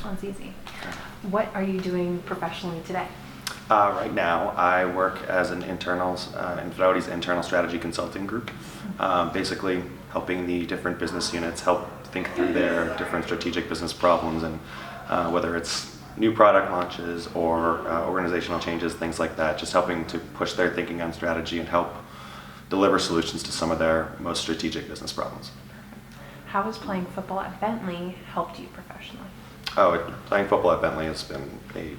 one's easy. What are you doing professionally today? Right now, I work as an in Fidelity's internal strategy consulting group, basically helping the different business units help think through their different strategic business problems, and whether it's new product launches or organizational changes, things like that, just helping to push their thinking on strategy and help deliver solutions to some of their most strategic business problems. How has playing football at Bentley helped you professionally? Playing football at Bentley has been a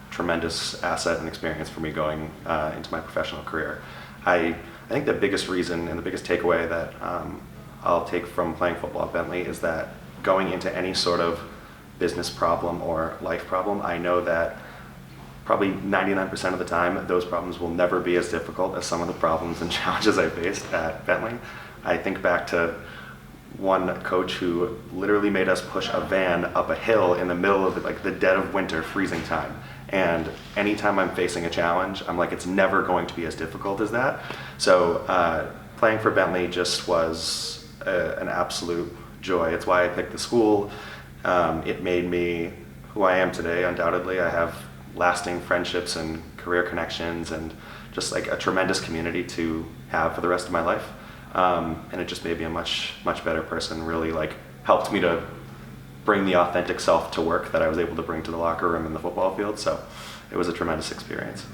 tremendous asset and experience for me going into my professional career. I think the biggest reason and the biggest takeaway that I'll take from playing football at Bentley is that going into any sort of business problem or life problem, I know that probably 99% of the time those problems will never be as difficult as some of the problems and challenges I faced at Bentley. I think back to one coach who literally made us push a van up a hill in the middle of the dead of winter, freezing time. And anytime I'm facing a challenge, I'm like, it's never going to be as difficult as that. So playing for Bentley just was an absolute joy. It's why I picked the school. It made me who I am today, undoubtedly. I have lasting friendships and career connections and just like a tremendous community to have for the rest of my life. And it just made me a much better person, really helped me to bring the authentic self to work that I was able to bring to the locker room and the football field. So it was a tremendous experience.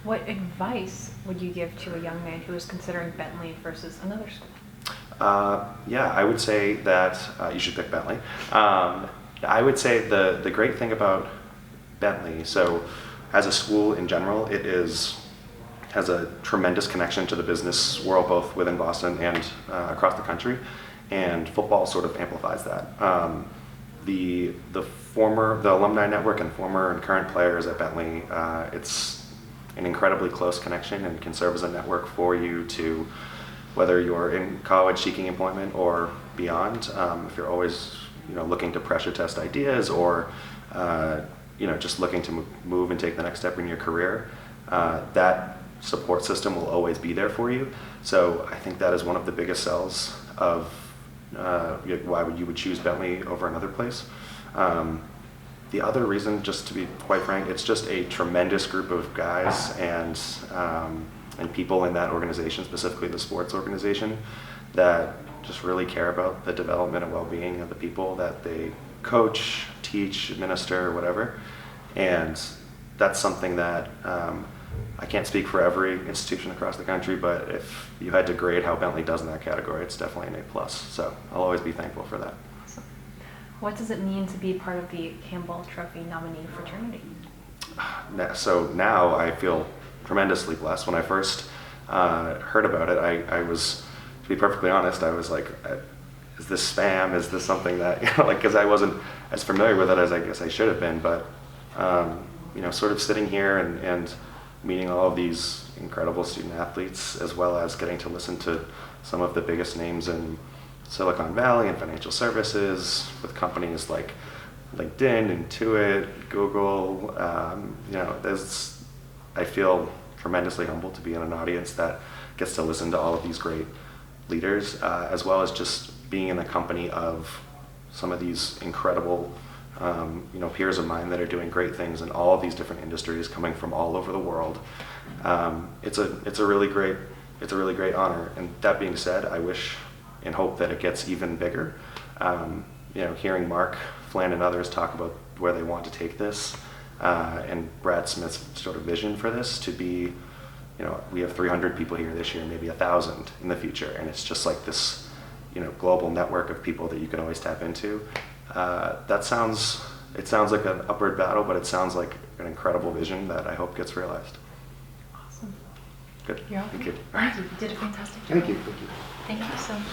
What advice would you give to a young man who is considering Bentley versus another school? I would say that you should pick Bentley. I would say the great thing about Bentley, so as a school in general, it has a tremendous connection to the business world, both within Boston and across the country, and football sort of amplifies that. The alumni network and former and current players at Bentley, it's an incredibly close connection and can serve as a network for you to, whether you're in college seeking employment or beyond, if you're always looking to pressure test ideas or just looking to move and take the next step in your career, that support system will always be there for you. So I think that is one of the biggest sells of why you would choose Bentley over another place. The other reason, just to be quite frank, it's just a tremendous group of guys and people in that organization, specifically the sports organization, that just really care about the development and well-being of the people that they coach, teach, administer, whatever. And that's something that I can't speak for every institution across the country, but if you had to grade how Bentley does in that category, it's definitely an A+. So I'll always be thankful for that. Awesome. What does it mean to be part of the Campbell Trophy nominee fraternity? So now I feel tremendously blessed. When I first heard about it, I was, to be perfectly honest, I was like, is this spam? Is this something that, because I wasn't as familiar with it as I guess I should have been, but sort of sitting here and meeting all of these incredible student athletes, as well as getting to listen to some of the biggest names in Silicon Valley and financial services with companies like LinkedIn, Intuit, Google. I feel tremendously humbled to be in an audience that gets to listen to all of these great leaders, as well as just being in the company of some of these incredible peers of mine that are doing great things in all of these different industries, coming from all over the world. It's a really great honor. And that being said, I wish and hope that it gets even bigger. Hearing Mark, Flan, and others talk about where they want to take this, and Brad Smith's sort of vision for this to be, we have 300 people here this year, maybe 1,000 in the future, and it's just like this, global network of people that you can always tap into. It sounds like an upward battle, but it sounds like an incredible vision that I hope gets realized. Awesome. Good. You're welcome. Thank you. Thank you. You did a fantastic job. Thank you. Thank you so much.